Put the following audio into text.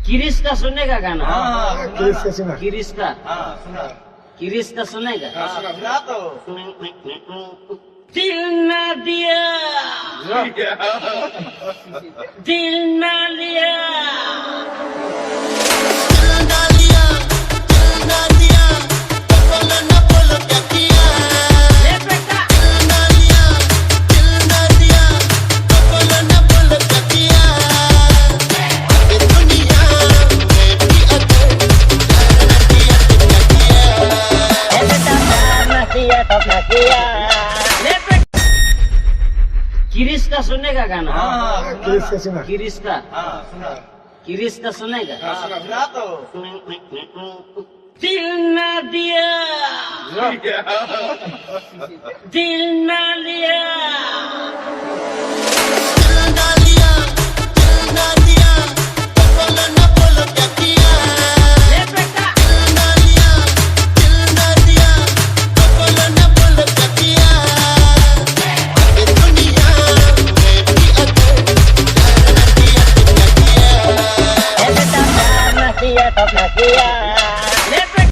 किरिश्ता सुनेगा गाना? किरिश्ता सुना। किरिश्ता सुना किरिश्ता सुनेगा? सुना तो दिल ना दिया दिल ना लिया ले बेटा ले बेटा किरिश्ता सुनेगा गाना? किरिश्ता सुना। किरिश्ता सुना किरिश्ता सुनेगा? सुना तो दिल ना दिया दिल ना लिया